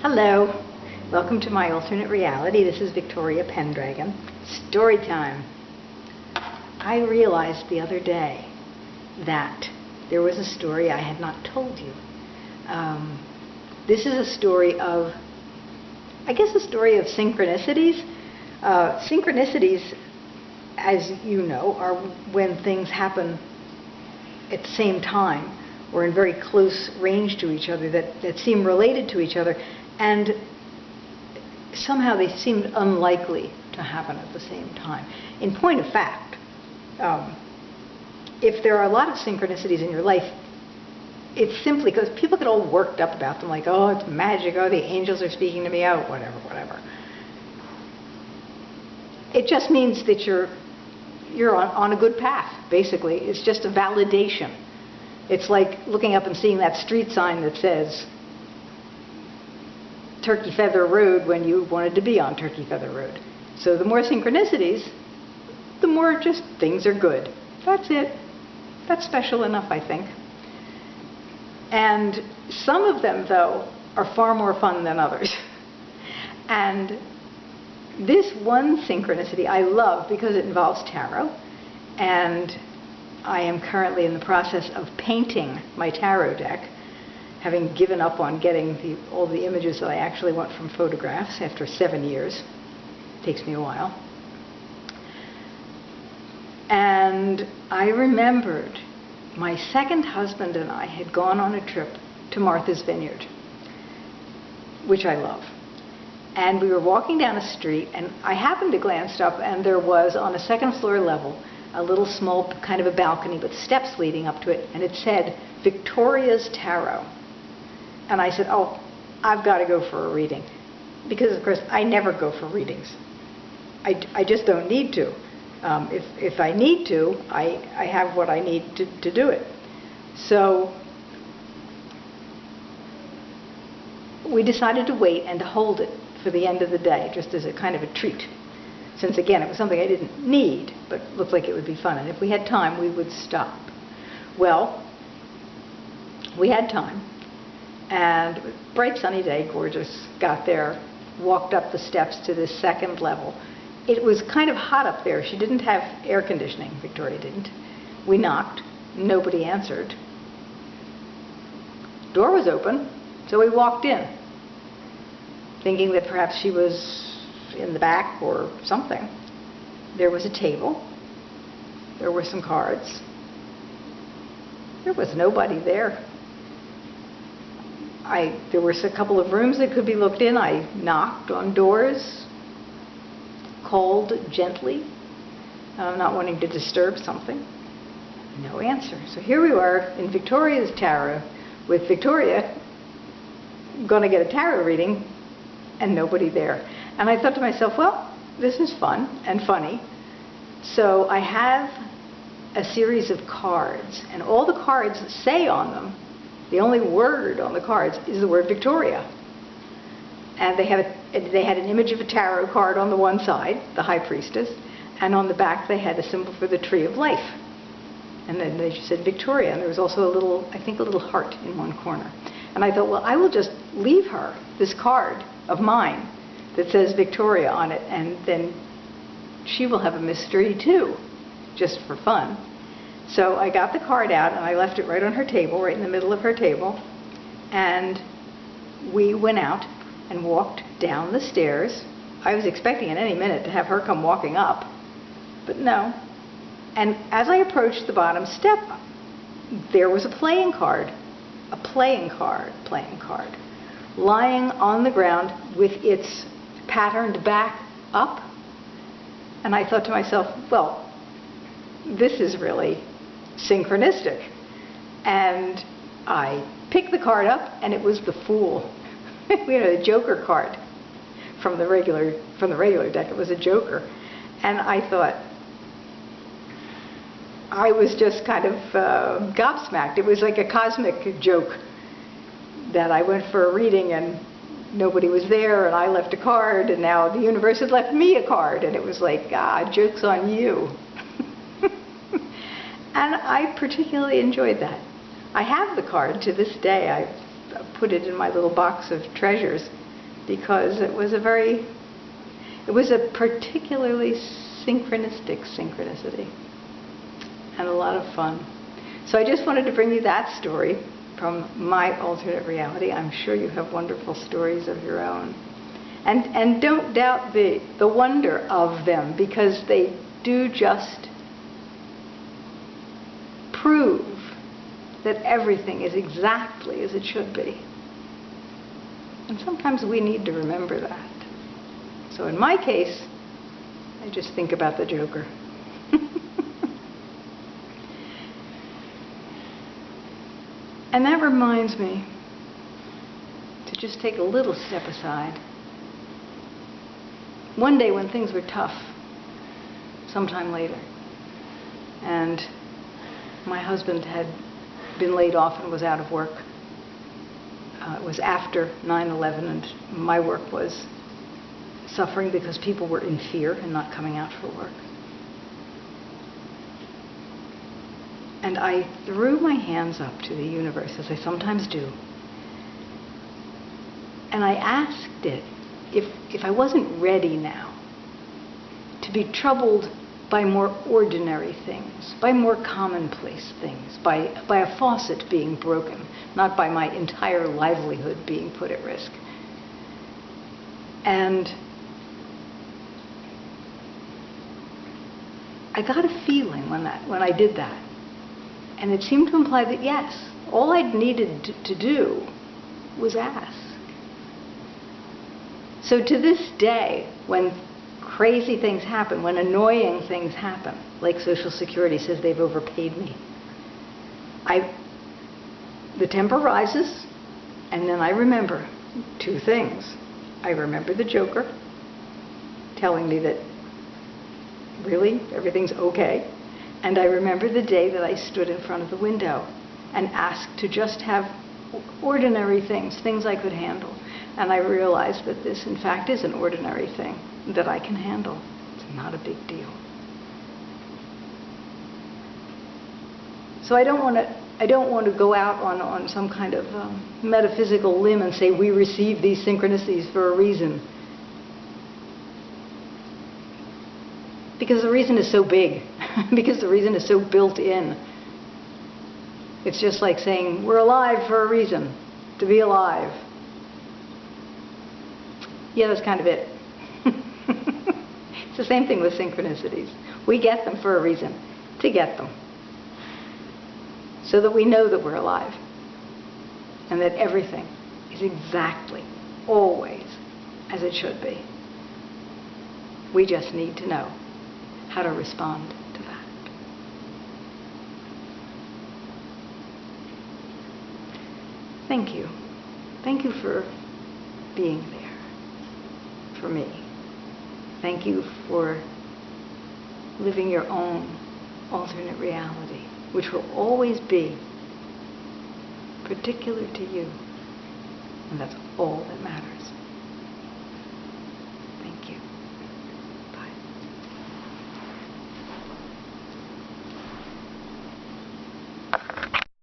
Hello, welcome to my alternate reality. This is Victoria Pendragon. Story time. I realized the other day that there was a story I had not told you. This is a story of, a story of synchronicities. Synchronicities, as you know, are when things happen at the same time or in very close range to each other that seem related to each other, and somehow they seemed unlikely to happen at the same time. In point of fact, if there are a lot of synchronicities in your life, it's simply because people get all worked up about them, like, oh, it's magic, oh, the angels are speaking to me, oh, whatever. It just means that you're on a good path, basically. It's just a validation. It's like looking up and seeing that street sign that says Turkey Feather Road when you wanted to be on Turkey Feather Road. So the more synchronicities, the more just things are good. That's it. That's special enough, I think. And some of them, though, are far more fun than others. And this one synchronicity I love because it involves tarot, and I am currently in the process of painting my tarot deck, having given up on getting all the images that I actually want from photographs after 7 years. It takes me a while. And I remembered my second husband and I had gone on a trip to Martha's Vineyard, which I love. And we were walking down a street, and I happened to glance up, and there was, on a second floor level, a little small kind of a balcony with steps leading up to it, and it said, Victoria's Tarot. And I said, oh, I've got to go for a reading. Because, of course, I never go for readings. I just don't need to. If I need to, I have what I need to do it. So we decided to wait and to hold it for the end of the day, just as a kind of a treat. Since, again, it was something I didn't need, but looked like it would be fun. And if we had time, we would stop. Well, we had time. And bright sunny day, gorgeous, got there, walked up the steps to this second level. It was kind of hot up there. She didn't have air conditioning, Victoria didn't. We knocked, nobody answered. Door was open, so we walked in, thinking that perhaps she was in the back or something. There was a table. There were some cards. There was nobody there. There were a couple of rooms that could be looked in. I knocked on doors, called gently, not wanting to disturb something. No answer. So here we were in Victoria's Tarot, with Victoria going to get a tarot reading, and nobody there. And I thought to myself, well, this is fun and funny. So I have a series of cards, and all the cards say on them, the only word on the cards is the word Victoria. And they had an image of a tarot card on the one side, the High Priestess, and on the back they had a symbol for the Tree of Life. And then they just said Victoria, and there was also a little heart in one corner. And I thought, well, I will just leave her this card of mine that says Victoria on it, and then she will have a mystery too, just for fun. So I got the card out and I left it right on her table, right in the middle of her table, and we went out and walked down the stairs. I was expecting at any minute to have her come walking up, but no. And as I approached the bottom step, there was a playing card, lying on the ground with its patterned back up. And I thought to myself, well, this is really synchronistic. And I picked the card up, and it was the Fool. We had a Joker card from the regular deck. It was a Joker. And I thought, I was just kind of gobsmacked. It was like a cosmic joke that I went for a reading and nobody was there, and I left a card, and now the universe had left me a card, and it was like, joke's on you. And I particularly enjoyed that. I have the card to this day. I put it in my little box of treasures, because it was a particularly synchronistic synchronicity and a lot of fun. So I just wanted to bring you that story from my alternate reality. I'm sure you have wonderful stories of your own. And don't doubt the wonder of them, because they do just prove that everything is exactly as it should be. And sometimes we need to remember that. So in my case, I just think about the Joker. And that reminds me to just take a little step aside. One day when things were tough, sometime later, and my husband had been laid off and was out of work. It was after 9/11, and my work was suffering because people were in fear and not coming out for work. And I threw my hands up to the universe, as I sometimes do, and I asked it if I wasn't ready now to be troubled by more ordinary things, by more commonplace things, by a faucet being broken, not by my entire livelihood being put at risk. And I got a feeling when I did that. And it seemed to imply that yes, all I'd needed to do was ask. So to this day, when crazy things happen, when annoying things happen, like Social Security says they've overpaid me, the temper rises, and then I remember two things. I remember the Joker telling me that really everything's okay. And I remember the day that I stood in front of the window and asked to just have ordinary things I could handle. And I realized that this, in fact, is an ordinary thing that I can handle. It's not a big deal. So I don't want to go out on some kind of metaphysical limb and say we receive these synchronicities for a reason. Because the reason is so big, because the reason is so built in. It's just like saying, we're alive for a reason, to be alive. Yeah, that's kind of it. It's the same thing with synchronicities. We get them for a reason, to get them. So that we know that we're alive. And that everything is exactly, always, as it should be. We just need to know how to respond to that. Thank you. Thank you for being there for me. Thank you for living your own alternate reality, which will always be particular to you. And that's all that matters.